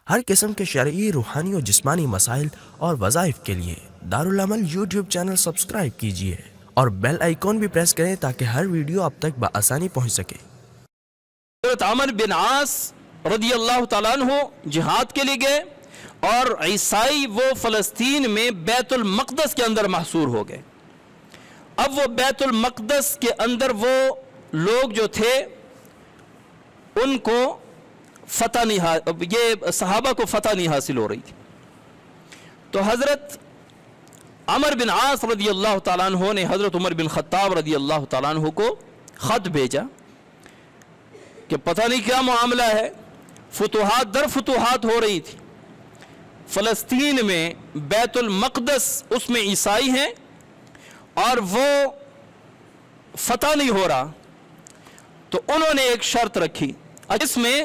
ہر قسم کے شرعی، روحانی اور جسمانی مسائل اور وظائف کے لیے دارالعمل یوٹیوب چینل سبسکرائب کیجیے اور بیل آئیکن بھی پریس کریں تاکہ ہر ویڈیو آپ تک بآسانی پہنچ سکے۔ حضرت عمر بن عاص رضی اللہ تعالیٰ عنہ جہاد کے لیے گئے اور عیسائی وہ فلسطین میں بیت المقدس کے اندر محصور ہو گئے۔ اب وہ بیت المقدس کے اندر وہ لوگ جو تھے ان کو فتح نہیں، یہ صحابہ کو فتح نہیں حاصل ہو رہی تھی، تو حضرت عمر بن عاص رضی اللہ تعالیٰ عنہ نے حضرت عمر بن خطاب رضی اللہ تعالیٰ عنہ کو خط بھیجا کہ پتہ نہیں کیا معاملہ ہے، فتوحات در فتوحات ہو رہی تھی فلسطین میں، بیت المقدس اس میں عیسائی ہیں اور وہ فتح نہیں ہو رہا، تو انہوں نے ایک شرط رکھی جس میں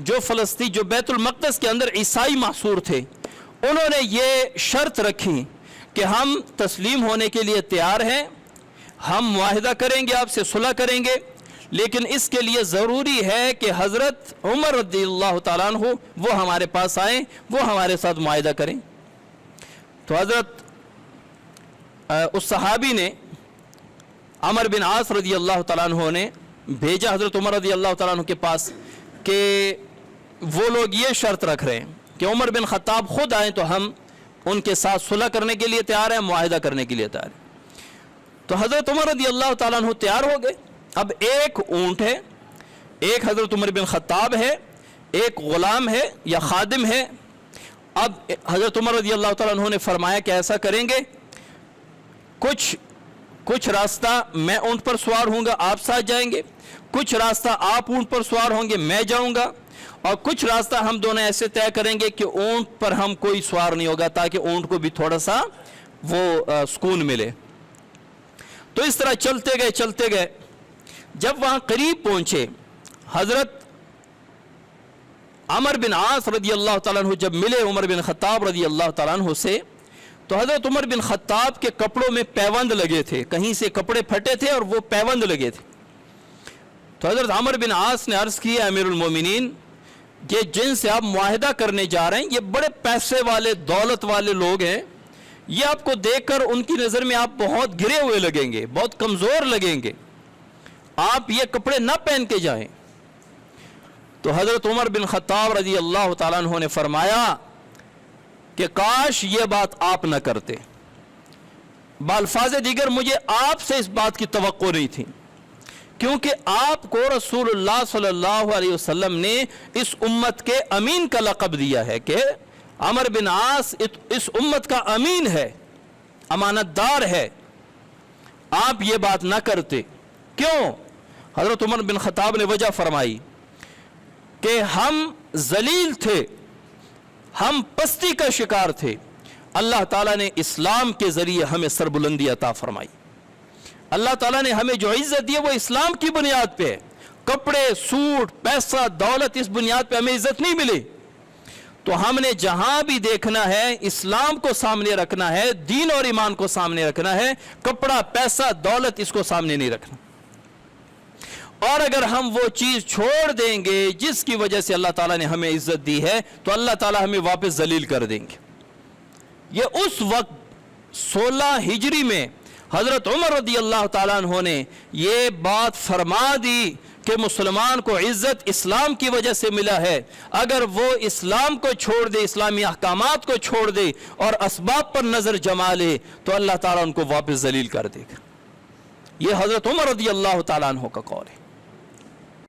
جو فلسطین جو بیت المقدس کے اندر عیسائی محصور تھے انہوں نے یہ شرط رکھی کہ ہم تسلیم ہونے کے لیے تیار ہیں، ہم معاہدہ کریں گے، آپ سے صلح کریں گے، لیکن اس کے لیے ضروری ہے کہ حضرت عمر رضی اللہ تعالیٰ عنہ وہ ہمارے پاس آئیں، وہ ہمارے ساتھ معاہدہ کریں۔ تو حضرت اس صحابی نے عمر بن عاص رضی اللہ تعالیٰ عنہ نے بھیجا حضرت عمر رضی اللہ تعالیٰ عنہ کے پاس کہ وہ لوگ یہ شرط رکھ رہے ہیں کہ عمر بن خطاب خود آئیں تو ہم ان کے ساتھ صلح کرنے کے لیے تیار ہیں، معاہدہ کرنے کے لیے تیار ہیں۔ تو حضرت عمر رضی اللہ تعالیٰ عنہ تیار ہو گئے۔ اب ایک اونٹ ہے، ایک حضرت عمر بن خطاب ہے، ایک غلام ہے یا خادم ہے۔ اب حضرت عمر رضی اللہ تعالیٰ عنہ نے فرمایا کہ ایسا کریں گے، کچھ راستہ میں اونٹ پر سوار ہوں گا، آپ ساتھ جائیں گے، کچھ راستہ آپ اونٹ پر سوار ہوں گے، میں جاؤں گا، اور کچھ راستہ ہم دونوں ایسے طے کریں گے کہ اونٹ پر ہم کوئی سوار نہیں ہوگا تاکہ اونٹ کو بھی تھوڑا سا وہ سکون ملے۔ تو اس طرح چلتے گئے، جب وہاں قریب پہنچے حضرت عمر بن عاص رضی اللہ تعالیٰ عنہ جب ملے عمر بن خطاب رضی اللہ تعالیٰ عنہ سے، تو حضرت عمر بن خطاب کے کپڑوں میں پیوند لگے تھے، کہیں سے کپڑے پھٹے تھے اور وہ پیوند لگے تھے۔ تو حضرت عمر بن عاص نے عرض کیا امیر المومنین، یہ جن سے آپ معاہدہ کرنے جا رہے ہیں یہ بڑے پیسے والے، دولت والے لوگ ہیں، یہ آپ کو دیکھ کر ان کی نظر میں آپ بہت گرے ہوئے لگیں گے، بہت کمزور لگیں گے، آپ یہ کپڑے نہ پہن کے جائیں۔ تو حضرت عمر بن خطاب رضی اللہ تعالیٰ عنہ نے فرمایا کہ کاش یہ بات آپ نہ کرتے، بالفاظ دیگر مجھے آپ سے اس بات کی توقع نہیں تھی، کیونکہ آپ کو رسول اللہ صلی اللہ علیہ وسلم نے اس امت کے امین کا لقب دیا ہے کہ عمر بن عاص اس امت کا امین ہے، امانت دار ہے، آپ یہ بات نہ کرتے۔ کیوں؟ حضرت عمر بن خطاب نے وجہ فرمائی کہ ہم ذلیل تھے، ہم پستی کا شکار تھے، اللہ تعالیٰ نے اسلام کے ذریعے ہمیں سربلندی عطا فرمائی، اللہ تعالیٰ نے ہمیں جو عزت دی وہ اسلام کی بنیاد پہ ہے، کپڑے، سوٹ، پیسہ، دولت، اس بنیاد پہ ہمیں عزت نہیں ملی، تو ہم نے جہاں بھی دیکھنا ہے اسلام کو سامنے رکھنا ہے، دین اور ایمان کو سامنے رکھنا ہے، کپڑا، پیسہ، دولت اس کو سامنے نہیں رکھنا، اور اگر ہم وہ چیز چھوڑ دیں گے جس کی وجہ سے اللہ تعالیٰ نے ہمیں عزت دی ہے تو اللہ تعالیٰ ہمیں واپس ذلیل کر دیں گے۔ یہ اس وقت 16 ہجری میں حضرت عمر رضی اللہ تعالیٰ عنہ نے یہ بات فرما دی کہ مسلمان کو عزت اسلام کی وجہ سے ملا ہے، اگر وہ اسلام کو چھوڑ دے، اسلامی احکامات کو چھوڑ دے اور اسباب پر نظر جما لے تو اللہ تعالیٰ ان کو واپس ذلیل کر دے گا۔ یہ حضرت عمر رضی اللہ تعالیٰ عنہ کا قول ہے۔